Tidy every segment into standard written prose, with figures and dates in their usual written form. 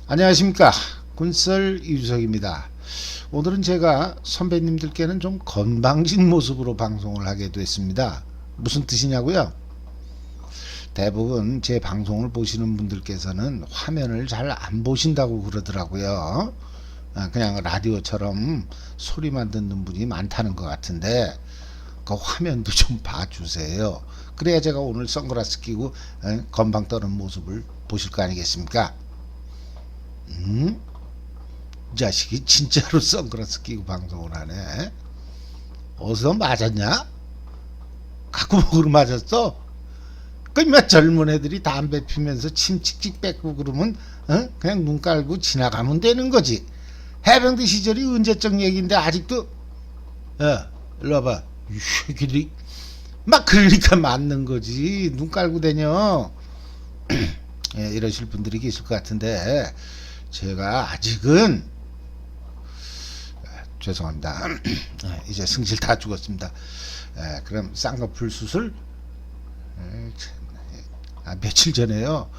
안녕하십니까, 군썰 이주석입니다. 오늘은 제가 선배님들께는 좀 건방진 모습으로 방송을 하게 됐습니다. 무슨 뜻이냐고요? 대부분 제 방송을 보시는 분들께서는 화면을 잘 안 보신다고 그러더라고요. 그냥 라디오처럼 소리만 듣는 분이 많다는 것 같은데 그 화면도 좀 봐주세요. 그래야 제가 오늘 선글라스 끼고 건방 떠는 모습을 보실 거 아니겠습니까? 이 자식이 진짜로 선글라스 끼고 방송을 하네. 어디서 맞았냐? 갖고 먹으러 맞았어? 그몇 젊은 애들이 담배 피면서 침 칙칙 뺏고 그러면 그냥 눈 깔고 지나가면 되는 거지. 해병대 시절이 언제적 얘기인데 아직도 일로 와봐. 이 새끼들이 막 그러니까 맞는 거지. 눈 깔고 다녀. 이러실 분들이 계실 것 같은데 제가 아직은 죄송합니다. 이제 승질 다 죽었습니다. 그럼 쌍꺼풀 수술 며칠 전에요.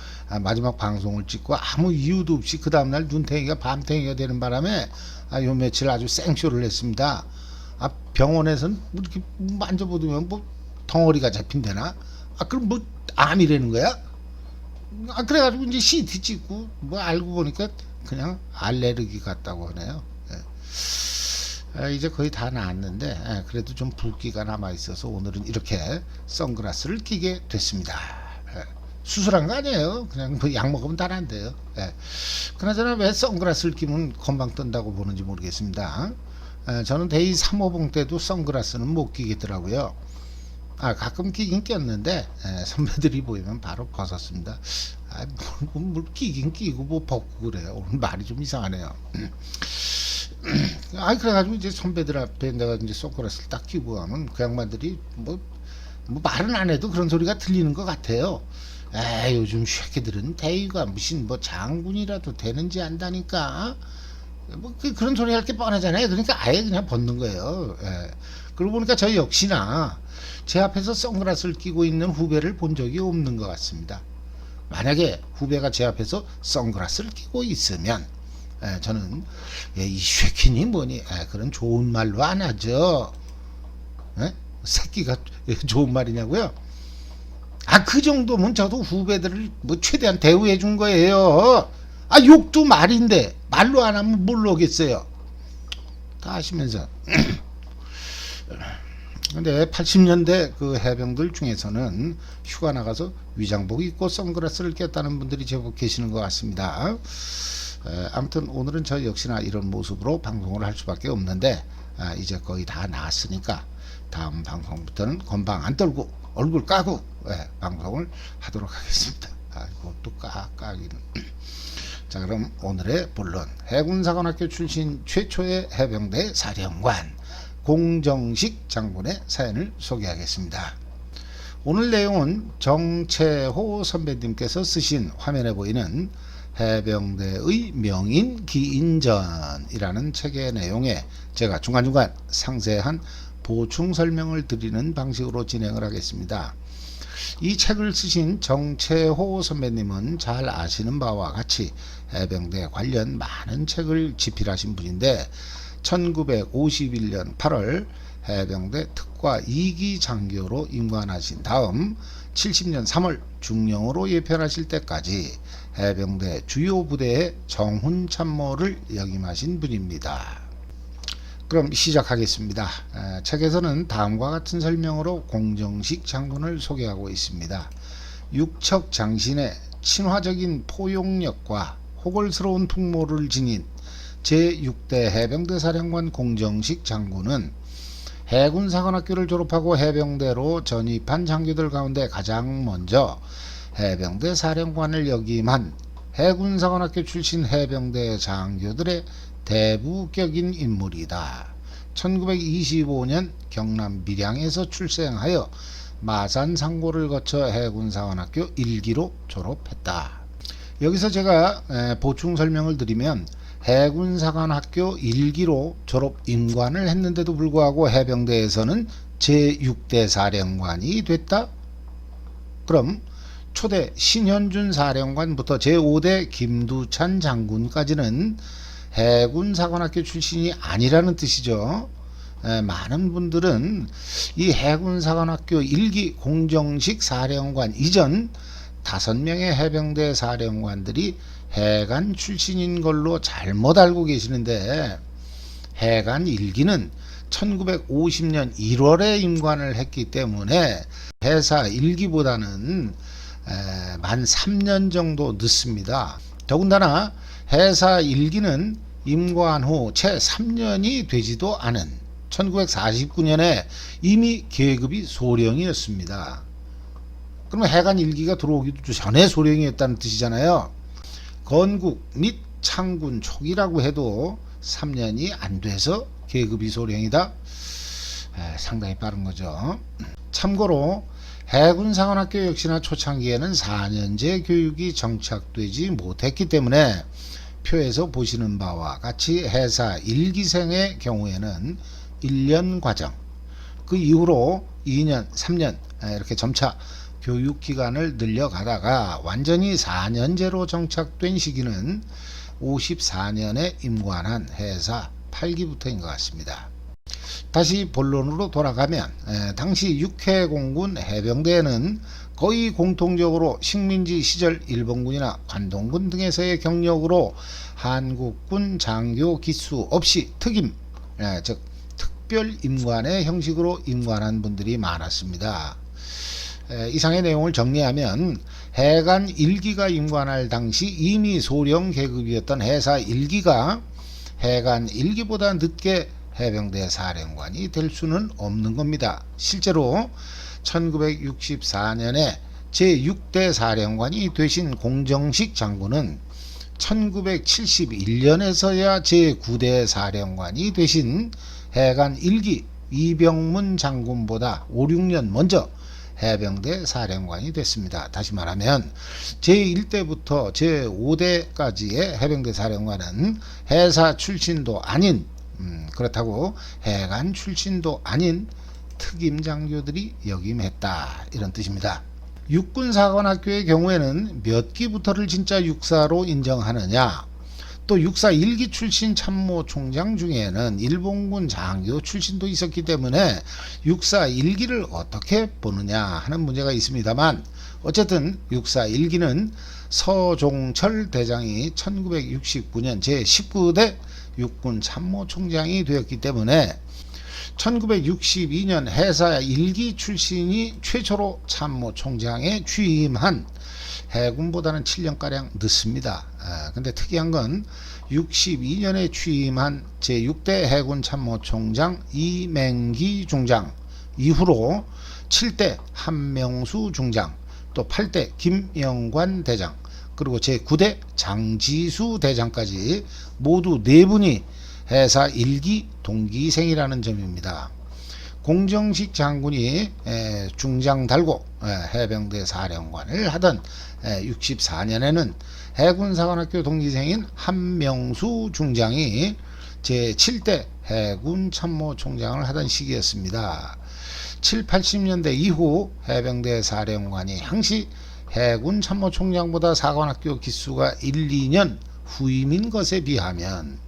마지막 방송을 찍고 아무 이유도 없이 그 다음날 눈탱이가 밤탱이가 되는 바람에 요 며칠 아주 생쇼를 했습니다. 병원에서는 이렇게 만져보면 뭐 덩어리가 잡힌대나? 그럼 뭐 암이라는 거야? 그래가지고 이제 CT 찍고 뭐 알고 보니까 그냥 알레르기 같다고 하네요. 이제 거의 다 나았는데 그래도 좀 붓기가 남아 있어서 오늘은 이렇게 선글라스를 끼게 됐습니다. 수술한 거 아니에요. 그냥 뭐 약 먹으면 다 난대요. 그나저나 왜 선글라스를 끼면 건방 뜬다고 보는지 모르겠습니다. 저는 대위 3호봉 때도 선글라스는 못 끼겠더라고요. 가끔 끼긴 꼈는데 선배들이 보이면 바로 벗었습니다. 뭘 끼긴 끼고 뭐 벗고 그래요. 오늘 말이 좀 이상하네요. 그래가지고 이제 선배들 앞에 내가 이제 선글라스를 딱 끼고 하면 그 양반들이 뭐 말은 안 해도 그런 소리가 들리는 것 같아요. 요즘 새끼들은 대위가 무슨 뭐 장군이라도 되는지 안다니까. 뭐 그런 소리 할 게 뻔하잖아요. 그러니까 아예 그냥 벗는 거예요. 그러고 보니까 저 역시나 제 앞에서 선글라스를 끼고 있는 후배를 본 적이 없는 것 같습니다. 만약에 후배가 제 앞에서 선글라스를 끼고 있으면 저는 이 쉐키니 뭐니 그런 좋은 말로 안 하죠. 새끼가 좋은 말이냐고요? 그 정도면 저도 후배들을 뭐 최대한 대우해 준 거예요. 욕도 말인데 말로 안 하면 뭘로 하겠어요. 다 아시면서. 근데 80년대 그 해병들 중에서는 휴가 나가서 위장복 입고 선글라스를 꼈다는 분들이 제법 계시는 것 같습니다. 아무튼 오늘은 저 역시나 이런 모습으로 방송을 할 수밖에 없는데 이제 거의 다 나았으니까 다음 방송부터는 건방 안 떨고 얼굴 까고 방송을 하도록 하겠습니다. 이것도 까기는. 자, 그럼 오늘의 본론, 해군사관학교 출신 최초의 해병대 사령관 공정식 장군의 사연을 소개하겠습니다. 오늘 내용은 정채호 선배님께서 쓰신 화면에 보이는 해병대의 명인 기인전이라는 책의 내용에 제가 중간중간 상세한 보충 설명을 드리는 방식으로 진행을 하겠습니다. 이 책을 쓰신 정채호 선배님은 잘 아시는 바와 같이 해병대 관련 많은 책을 집필하신 분인데 1951년 8월 해병대 특과 2기 장교로 임관하신 다음 70년 3월 중령으로 예편하실 때까지 해병대 주요 부대의 정훈 참모를 역임하신 분입니다. 그럼 시작하겠습니다. 책에서는 다음과 같은 설명으로 공정식 장군을 소개하고 있습니다. 육척 장신의 친화적인 포용력과 호걸스러운 풍모를 지닌 제6대 해병대 사령관 공정식 장군은 해군사관학교를 졸업하고 해병대로 전입한 장교들 가운데 가장 먼저 해병대 사령관을 역임한 해군사관학교 출신 해병대 장교들의 대부격인 인물이다. 1925년 경남 밀양에서 출생하여 마산상고를 거쳐 해군사관학교 1기로 졸업했다. 여기서 제가 보충 설명을 드리면 해군사관학교 1기로 졸업 임관을 했는데도 불구하고 해병대에서는 제6대 사령관이 됐다? 그럼 초대 신현준 사령관부터 제5대 김두찬 장군까지는 해군사관학교 출신이 아니라는 뜻이죠. 많은 분들은 이 해군사관학교 1기 공정식 사령관 이전 5명의 해병대 사령관들이 해관 출신인 걸로 잘못 알고 계시는데, 해관 1기는 1950년 1월에 임관을 했기 때문에 해사 1기보다는 만 3년 정도 늦습니다. 더군다나 해사 1기는 임관 후 채 3년이 되지도 않은 1949년에 이미 계급이 소령이었습니다. 그러면 해관 1기가 들어오기도 전에 소령이었다는 뜻이잖아요. 건국 및 창군 초기라고 해도 3년이 안 돼서 계급이 소령이다. 상당히 빠른 거죠. 참고로 해군사관학교 역시나 초창기에는 4년제 교육이 정착되지 못했기 때문에 표에서 보시는 바와 같이 해사 1기생의 경우에는 1년 과정, 그 이후로 2년, 3년 이렇게 점차 교육기간을 늘려가다가 완전히 4년제로 정착된 시기는 54년에 임관한 해사 8기부터인 것 같습니다. 다시 본론으로 돌아가면 당시 육해공군 해병대에는 거의 공통적으로 식민지 시절 일본군이나 관동군 등에서의 경력으로 한국군 장교 기수 없이 특임, 즉 특별 임관의 형식으로 임관한 분들이 많았습니다. 이상의 내용을 정리하면 해관 1기가 임관할 당시 이미 소령 계급이었던 해사 1기가 해관 1기보다 늦게 해병대 사령관이 될 수는 없는 겁니다. 실제로 1964년에 제6대 사령관이 되신 공정식 장군은 1971년에서야 제9대 사령관이 되신 해관 1기 이병문 장군보다 5, 6년 먼저 해병대 사령관이 됐습니다. 다시 말하면 제1대부터 제5대까지의 해병대 사령관은 해사 출신도 아닌, 그렇다고 해관 출신도 아닌 특임 장교들이 역임했다, 이런 뜻입니다. 육군사관학교의 경우에는 몇 기부터를 진짜 육사로 인정하느냐, 또 육사 1기 출신 참모총장 중에는 일본군 장교 출신도 있었기 때문에 육사 1기를 어떻게 보느냐 하는 문제가 있습니다만, 어쨌든 육사 1기는 서종철 대장이 1969년 제19대 육군 참모총장이 되었기 때문에 1962년 해사 1기 출신이 최초로 참모총장에 취임한 해군보다는 7년가량 늦습니다. 근데 특이한 건 62년에 취임한 제6대 해군 참모총장 이맹기 중장 이후로 7대 한명수 중장, 또 8대 김영관 대장, 그리고 제9대 장지수 대장까지 모두 4분이 해사 1기 동기생이라는 점입니다. 공정식 장군이 중장 달고 해병대 사령관을 하던 64년에는 해군사관학교 동기생인 한명수 중장이 제7대 해군 참모총장을 하던 시기였습니다. 7, 80년대 이후 해병대 사령관이 항시 해군 참모총장보다 사관학교 기수가 1, 2년 후임인 것에 비하면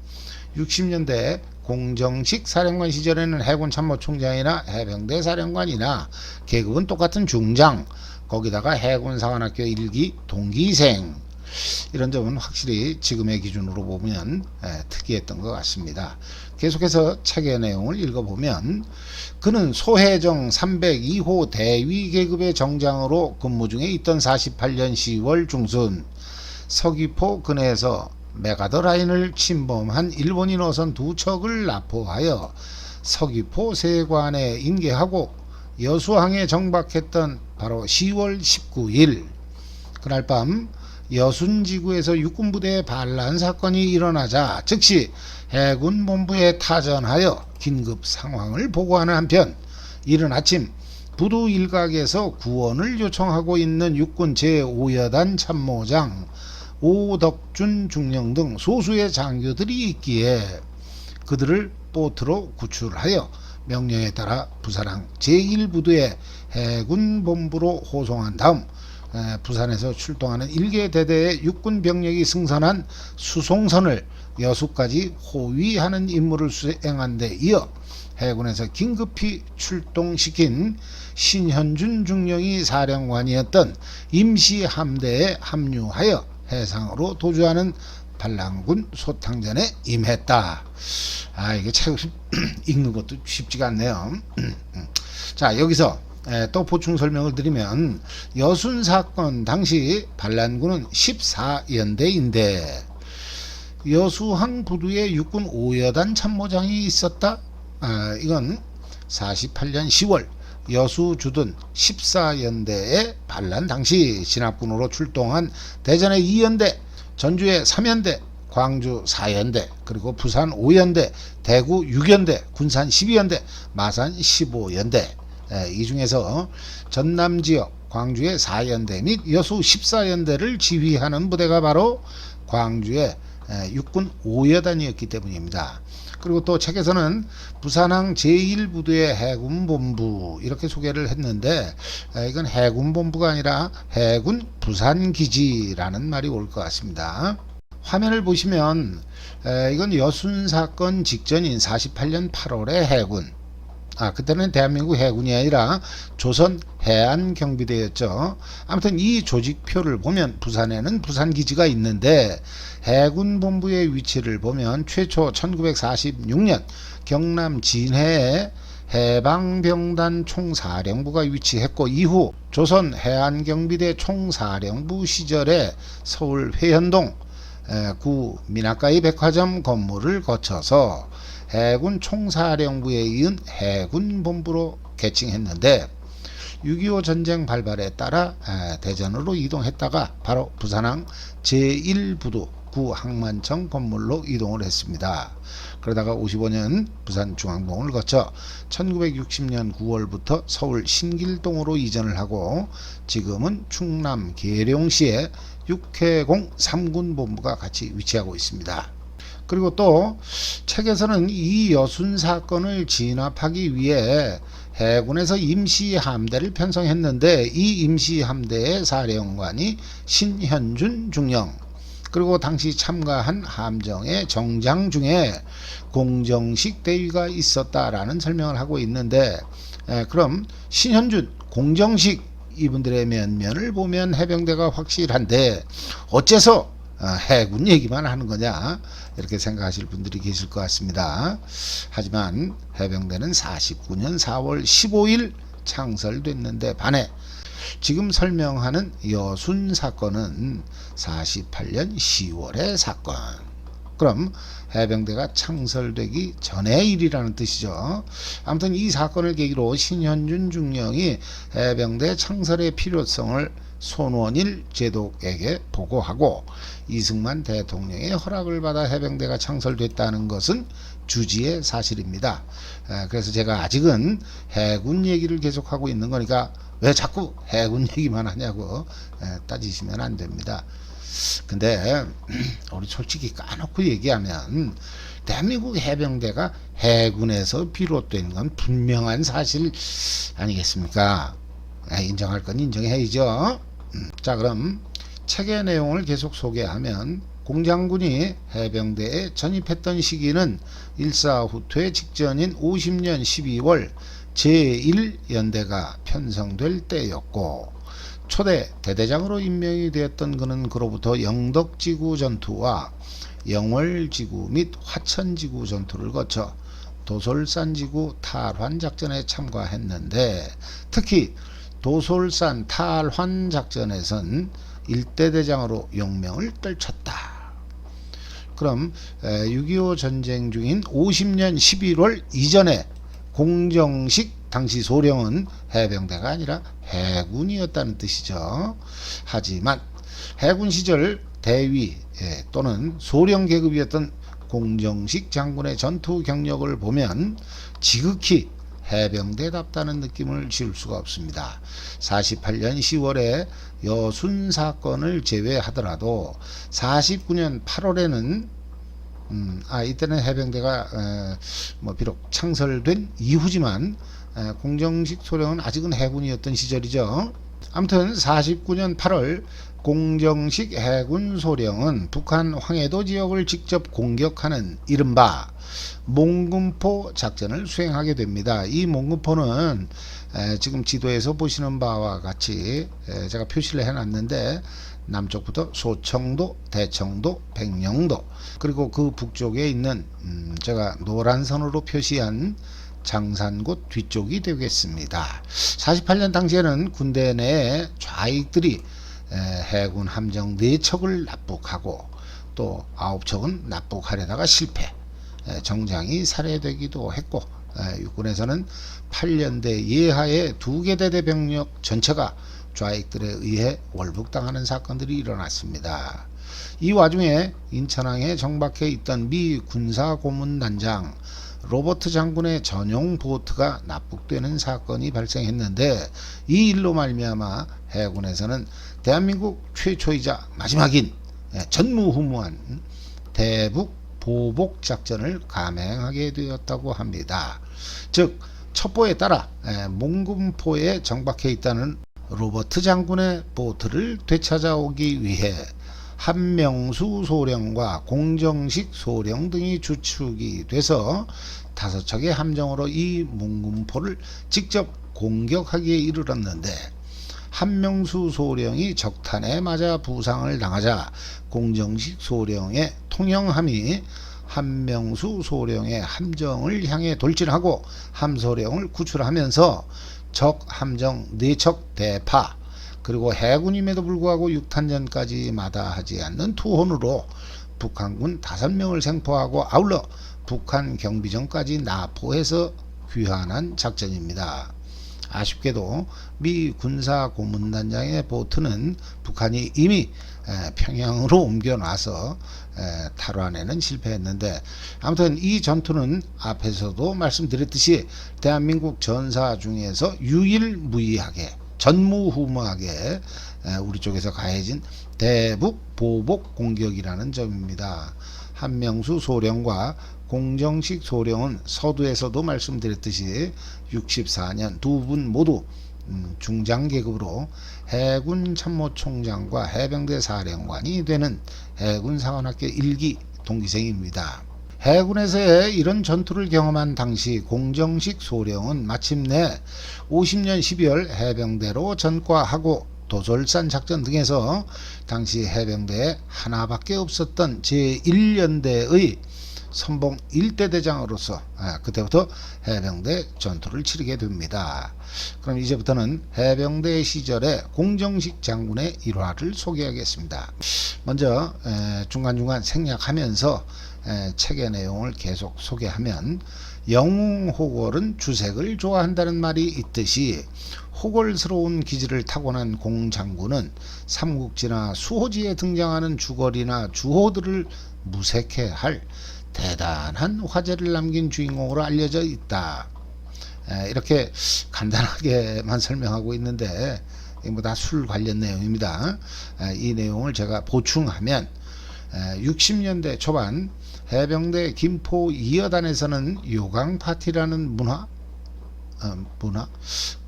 60년대 공정식 사령관 시절에는 해군 참모총장이나 해병대 사령관이나 계급은 똑같은 중장, 거기다가 해군 사관학교 1기 동기생, 이런 점은 확실히 지금의 기준으로 보면 특이했던 것 같습니다. 계속해서 책의 내용을 읽어보면, 그는 소해정 302호 대위 계급의 정장으로 근무 중에 있던 48년 10월 중순 서귀포 근해에서 메가더 라인을 침범한 일본인 어선 2척을 납포하여 서귀포 세관에 인계하고 여수항에 정박했던 바로 10월 19일 그날 밤 여순지구에서 육군부대의 반란 사건이 일어나자 즉시 해군본부에 타전하여 긴급 상황을 보고하는 한편, 이른 아침 부두 일각에서 구원을 요청하고 있는 육군 제5여단 참모장 오덕준 중령 등 소수의 장교들이 있기에 그들을 보트로 구출하여 명령에 따라 부사랑 제1부두의 해군본부로 호송한 다음 부산에서 출동하는 1개 대대의 육군 병력이 승선한 수송선을 여수까지 호위하는 임무를 수행한 데 이어 해군에서 긴급히 출동시킨 신현준 중령이 사령관이었던 임시함대에 합류하여 해상으로 도주하는 반란군 소탕전에 임했다. 이게 책 읽는 것도 쉽지가 않네요. 자, 여기서 또 보충 설명을 드리면 여순 사건 당시 반란군은 14연대인데 여수항 부두에 육군 5여단 참모장이 있었다. 이건 48년 10월 여수 주둔 14연대의 반란 당시 진압군으로 출동한 대전의 2연대, 전주의 3연대, 광주 4연대, 그리고 부산 5연대, 대구 6연대, 군산 12연대, 마산 15연대. 이 중에서 전남지역 광주의 4연대 및 여수 14연대를 지휘하는 부대가 바로 광주의 육군 5여단이었기 때문입니다. 그리고 또 책에서는 부산항 제1부두의 해군본부 이렇게 소개를 했는데 이건 해군본부가 아니라 해군 부산기지라는 말이 올 것 같습니다. 화면을 보시면 이건 여순 사건 직전인 48년 8월의 해군, 그때는 대한민국 해군이 아니라 조선 해안경비대였죠. 아무튼 이 조직표를 보면 부산에는 부산기지가 있는데 해군본부의 위치를 보면 최초 1946년 경남 진해에 해방병단 총사령부가 위치했고 이후 조선 해안경비대 총사령부 시절에 서울 회현동 구 민학가의 백화점 건물을 거쳐서 해군 총사령부에 이은 해군본부로 개칭했는데 6.25 전쟁 발발에 따라 대전으로 이동했다가 바로 부산항 제1부두 구 항만청 건물로 이동을 했습니다. 그러다가 55년 부산중앙봉을 거쳐 1960년 9월부터 서울 신길동으로 이전을 하고 지금은 충남 계룡시에 육해공 3군 본부가 같이 위치하고 있습니다. 그리고 또 책에서는 이 여순 사건을 진압하기 위해 해군에서 임시함대를 편성했는데 이 임시함대의 사령관이 신현준 중령, 그리고 당시 참가한 함정의 정장 중에 공정식 대위가 있었다라는 설명을 하고 있는데 그럼 신현준, 공정식 이분들의 면면을 보면 해병대가 확실한데 어째서 해군 얘기만 하는 거냐 이렇게 생각하실 분들이 계실 것 같습니다. 하지만 해병대는 49년 4월 15일 창설됐는데 반해 지금 설명하는 여순 사건은 48년 10월의 사건. 그럼 해병대가 창설되기 전의 일이라는 뜻이죠. 아무튼 이 사건을 계기로 신현준 중령이 해병대 창설의 필요성을 손원일 제독에게 보고하고 이승만 대통령의 허락을 받아 해병대가 창설됐다는 것은 주지의 사실입니다. 그래서 제가 아직은 해군 얘기를 계속하고 있는 거니까 왜 자꾸 해군 얘기만 하냐고 따지시면 안 됩니다. 근데 우리 솔직히 까놓고 얘기하면 대한민국 해병대가 해군에서 비롯된 건 분명한 사실 아니겠습니까? 인정할 건 인정해야죠. 자, 그럼 책의 내용을 계속 소개하면 공장군이 해병대에 전입했던 시기는 일사후퇴 직전인 50년 12월 제1연대가 편성될 때였고 초대 대대장으로 임명이 되었던 그는 그로부터 영덕지구 전투와 영월지구 및 화천지구 전투를 거쳐 도솔산지구 탈환 작전에 참가했는데 특히 도솔산 탈환 작전에선 일대대장으로 용명을 떨쳤다. 그럼 6.25 전쟁 중인 50년 11월 이전에 공정식 당시 소령은 해병대가 아니라 해군이었다는 뜻이죠. 하지만 해군 시절 대위 또는 소령 계급이었던 공정식 장군의 전투 경력을 보면 지극히 해병대답다는 느낌을 지울 수가 없습니다. 48년 10월에 여순 사건을 제외하더라도 49년 8월에는 이때는 해병대가 비록 창설된 이후지만 공정식 소령은 아직은 해군이었던 시절이죠. 아무튼 49년 8월 공정식 해군 소령은 북한 황해도 지역을 직접 공격하는 이른바 몽금포 작전을 수행하게 됩니다. 이 몽금포는 지금 지도에서 보시는 바와 같이 제가 표시를 해놨는데 남쪽부터 소청도, 대청도, 백령도, 그리고 그 북쪽에 있는 제가 노란 선으로 표시한 장산곳 뒤쪽이 되겠습니다. 48년 당시에는 군대 내 좌익들이 해군 함정 4척을 납북하고 또 9척은 납북하려다가 실패, 정장이 살해되기도 했고, 육군에서는 8년대 예하의 2개 대대 병력 전체가 좌익들에 의해 월북당하는 사건들이 일어났습니다. 이 와중에 인천항에 정박해 있던 미 군사고문단장 로버트 장군의 전용 보트가 납북되는 사건이 발생했는데, 이 일로 말미암아 해군에서는 대한민국 최초이자 마지막인 전무후무한 대북 보복 작전을 감행하게 되었다고 합니다. 즉 첩보에 따라 몽금포에 정박해 있다는 로버트 장군의 보트를 되찾아오기 위해 한명수 소령과 공정식 소령 등이 주축이 돼서 5척의 함정으로 이 몽금포를 직접 공격하기에 이르렀는데, 한명수 소령이 적탄에 맞아 부상을 당하자 공정식 소령의 통영함이 한명수 소령의 함정을 향해 돌진하고 함소령을 구출하면서 적 함정 4척 대파, 그리고 해군임에도 불구하고 6탄전까지 마다하지 않는 투혼으로 북한군 5명을 생포하고 아울러 북한 경비정까지 납포해서 귀환한 작전입니다. 아쉽게도 미 군사고문단장의 보트는 북한이 이미 평양으로 옮겨놔서 탈환에는 실패했는데, 아무튼 이 전투는 앞에서도 말씀드렸듯이 대한민국 전사 중에서 유일무이하게 전무후무하게 우리 쪽에서 가해진 대북 보복 공격이라는 점입니다. 한명수 소령과 공정식 소령은 서두에서도 말씀드렸듯이 64년 두 분 모두 중장 계급으로 해군 참모총장과 해병대 사령관이 되는 해군사관학교 1기 동기생입니다. 해군에서의 이런 전투를 경험한 당시 공정식 소령은 마침내 50년 12월 해병대로 전과하고 도솔산 작전 등에서 당시 해병대에 하나밖에 없었던 제1연대의 선봉 1대 대장으로서 그때부터 해병대 전투를 치르게 됩니다. 그럼 이제부터는 해병대 시절의 공정식 장군의 일화를 소개하겠습니다. 먼저 중간중간 생략하면서 책의 내용을 계속 소개하면, 영웅호걸은 주색을 좋아한다는 말이 있듯이 호걸스러운 기질을 타고난 공 장군은 삼국지나 수호지에 등장하는 주걸이나 주호들을 무색해 할 대단한 화제를 남긴 주인공으로 알려져 있다. 이렇게 간단하게만 설명하고 있는데 뭐 다 술 관련 내용입니다. 이 내용을 제가 보충하면 60년대 초반 해병대 김포 2여단에서는 요강 파티라는 문화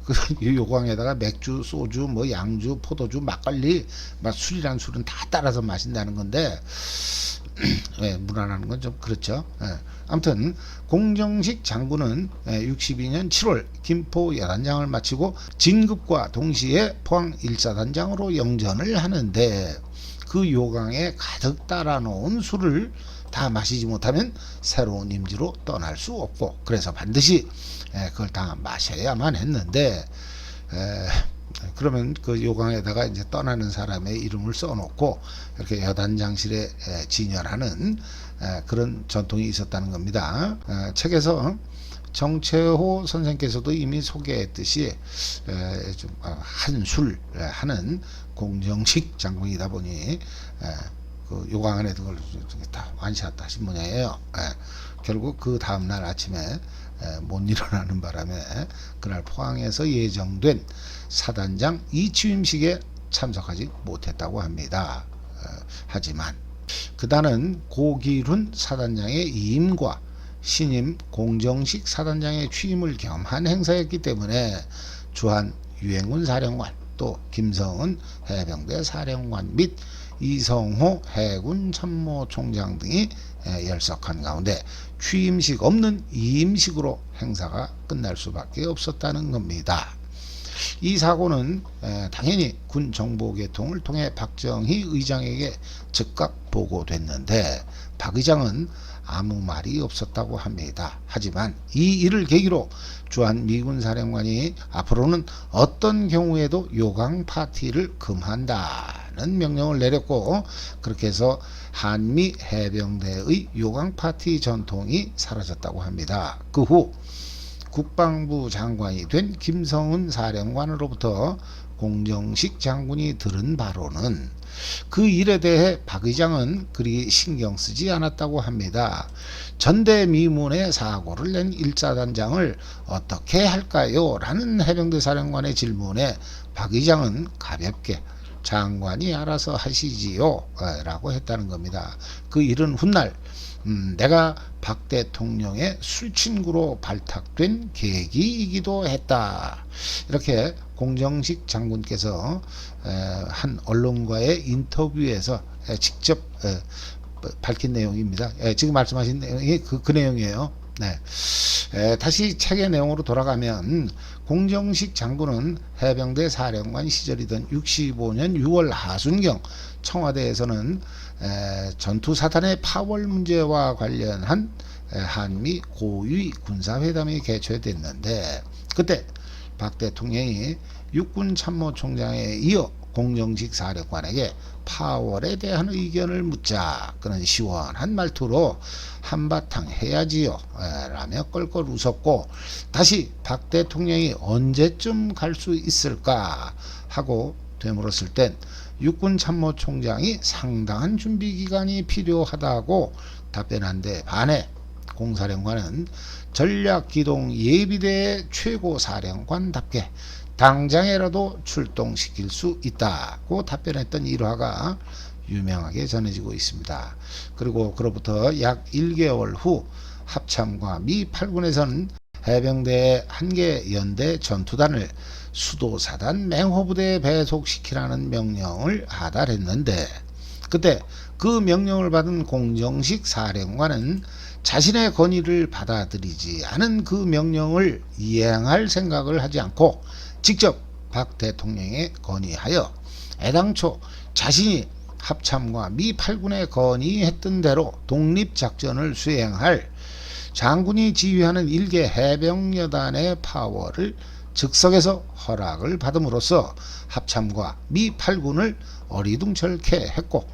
그 요강에다가 맥주, 소주, 뭐 양주, 포도주, 막걸리, 술이란 술은 다 따라서 마신다는 건데 문화라는 건 좀 그렇죠. 아무튼 공정식 장군은 62년 7월 김포 여단장을 마치고 진급과 동시에 포항 1사단장으로 영전을 하는데, 그 요강에 가득 따라 놓은 술을 다 마시지 못하면 새로운 임지로 떠날 수 없고, 그래서 반드시 그걸 다 마셔야만 했는데, 그러면 그 요강에다가 이제 떠나는 사람의 이름을 써놓고 이렇게 여단장실에 진열하는 그런 전통이 있었다는 겁니다. 책에서 정채호 선생께서도 이미 소개했듯이 좀 한술 하는 공정식 장군이다 보니 그 요강 안에 그걸 다 완샷 하신 모양이에요. 결국 그 다음날 아침에 못 일어나는 바람에 그날 포항에서 예정된 사단장 이취임식에 참석하지 못했다고 합니다. 하지만 그단은 고기룬 사단장의 이임과 신임 공정식 사단장의 취임을 겸한 행사였기 때문에 주한 유행군 사령관, 또 김성은 해병대 사령관 및 이성호 해군 참모총장 등이 열석한 가운데 취임식 없는 이임식으로 행사가 끝날 수밖에 없었다는 겁니다. 이 사고는 당연히 군 정보계통을 통해 박정희 의장에게 즉각 보고됐는데 박 의장은 아무 말이 없었다고 합니다. 하지만 이 일을 계기로 주한 미군 사령관이 앞으로는 어떤 경우에도 요강 파티를 금한다는 명령을 내렸고, 그렇게 해서 한미 해병대의 요강 파티 전통이 사라졌다고 합니다. 그 후 국방부 장관이 된 김성은 사령관으로부터 공정식 장군이 들은 바로는 그 일에 대해 박 의장은 그리 신경 쓰지 않았다고 합니다. 전대미문의 사고를 낸 1사단장을 어떻게 할까요? 라는 해병대 사령관의 질문에 박 의장은 가볍게 장관이 알아서 하시지요 라고 했다는 겁니다. 그 일은 훗날 내가 박 대통령의 술친구로 발탁된 계기이기도 했다. 이렇게 공정식 장군께서 한 언론과의 인터뷰에서 직접 밝힌 내용입니다. 지금 말씀하신 내용이 그 내용이에요. 네. 다시 책의 내용으로 돌아가면 공정식 장군은 해병대 사령관 시절이던 65년 6월 하순경 청와대에서는 전투사단의 파월 문제와 관련한 한미 고위 군사회담이 개최됐는데, 그때 박 대통령이 육군 참모총장에 이어 공정식 사령관에게 파월에 대한 의견을 묻자 그는 시원한 말투로 한바탕 해야지요 라며 껄껄 웃었고, 다시 박 대통령이 언제쯤 갈 수 있을까 하고 되물었을 땐 육군 참모총장이 상당한 준비 기간이 필요하다고 답변한 데 반해 공사령관은 전략기동 예비대의 최고 사령관답게 당장에라도 출동시킬 수 있다고 답변했던 일화가 유명하게 전해지고 있습니다. 그리고 그로부터 약 1개월 후 합참과 미 8군에서는 해병대의 한개 연대 전투단을 수도사단 맹호부대에 배속시키라는 명령을 하달했는데, 그때 그 명령을 받은 공정식 사령관은 자신의 건의를 받아들이지 않은 그 명령을 이행할 생각을 하지 않고 직접 박 대통령에 건의하여 애당초 자신이 합참과 미 8군에 건의했던 대로 독립작전을 수행할 장군이 지휘하는 1개 해병여단의 파워를 즉석에서 허락을 받음으로써 합참과 미 8군을 어리둥절케 했고,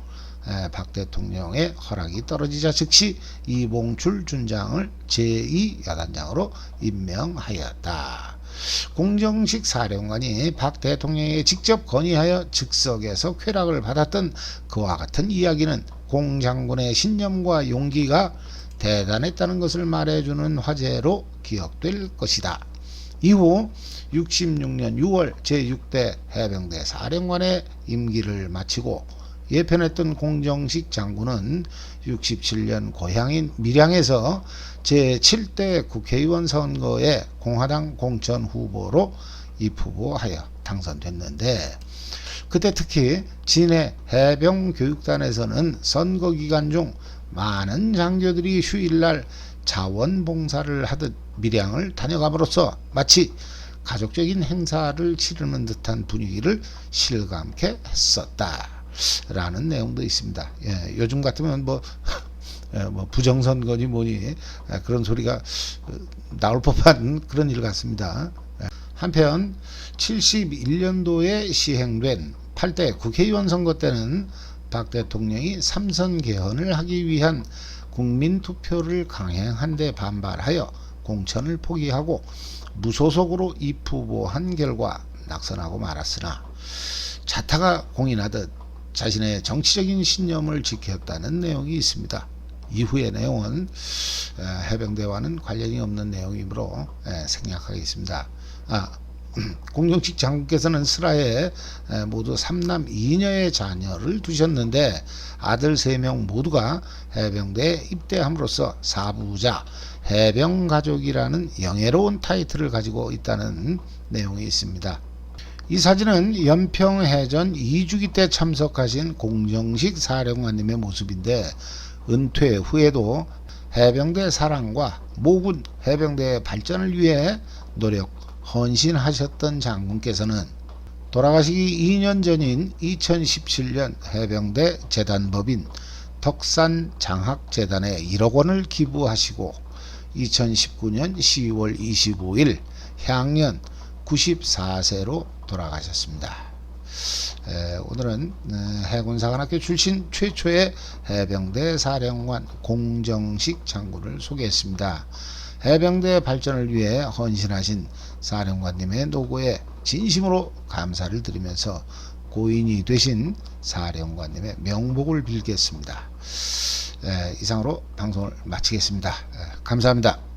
박 대통령의 허락이 떨어지자 즉시 이봉출 준장을 제2여단장으로 임명하였다. 공정식 사령관이 박 대통령에게 직접 건의하여 즉석에서 쾌락을 받았던 그와 같은 이야기는 공 장군의 신념과 용기가 대단했다는 것을 말해주는 화제로 기억될 것이다. 이후 66년 6월 제6대 해병대 사령관의 임기를 마치고 예편했던 공정식 장군은 67년 고향인 밀양에서 제7대 국회의원 선거에 공화당 공천 후보로 입후보하여 당선됐는데, 그때 특히 진해 해병교육단에서는 선거 기간 중 많은 장교들이 휴일날 자원봉사를 하듯 밀양을 다녀감으로써 마치 가족적인 행사를 치르는 듯한 분위기를 실감케 했었다 라는 내용도 있습니다. 요즘 같으면 뭐 부정선거니 뭐니 그런 소리가 나올 법한 그런 일 같습니다. 한편 71년도에 시행된 8대 국회의원 선거 때는 박 대통령이 삼선 개헌을 하기 위한 국민투표를 강행한 데 반발하여 공천을 포기하고 무소속으로 입후보한 결과 낙선하고 말았으나 자타가 공인하듯 자신의 정치적인 신념을 지켰다는 내용이 있습니다. 이후의 내용은 해병대와는 관련이 없는 내용이므로 생략하겠습니다. 공정식 장군께서는 슬하에 모두 3남 2녀의 자녀를 두셨는데 아들 3명 모두가 해병대에 입대함으로써 사부자 해병가족이라는 영예로운 타이틀을 가지고 있다는 내용이 있습니다. 이 사진은 연평해전 2주기 때 참석하신 공정식 사령관님의 모습인데 은퇴 후에도 해병대 사랑과 모군 해병대의 발전을 위해 노력 헌신하셨던 장군께서는 돌아가시기 2년 전인 2017년 해병대 재단법인 덕산장학재단에 1억 원을 기부하시고 2019년 10월 25일 향년 94세로 돌아가셨습니다. 오늘은 해군사관학교 출신 최초의 해병대 사령관 공정식 장군을 소개했습니다. 해병대 발전을 위해 헌신하신 사령관님의 노고에 진심으로 감사를 드리면서 고인이 되신 사령관님의 명복을 빌겠습니다. 이상으로 방송을 마치겠습니다. 감사합니다.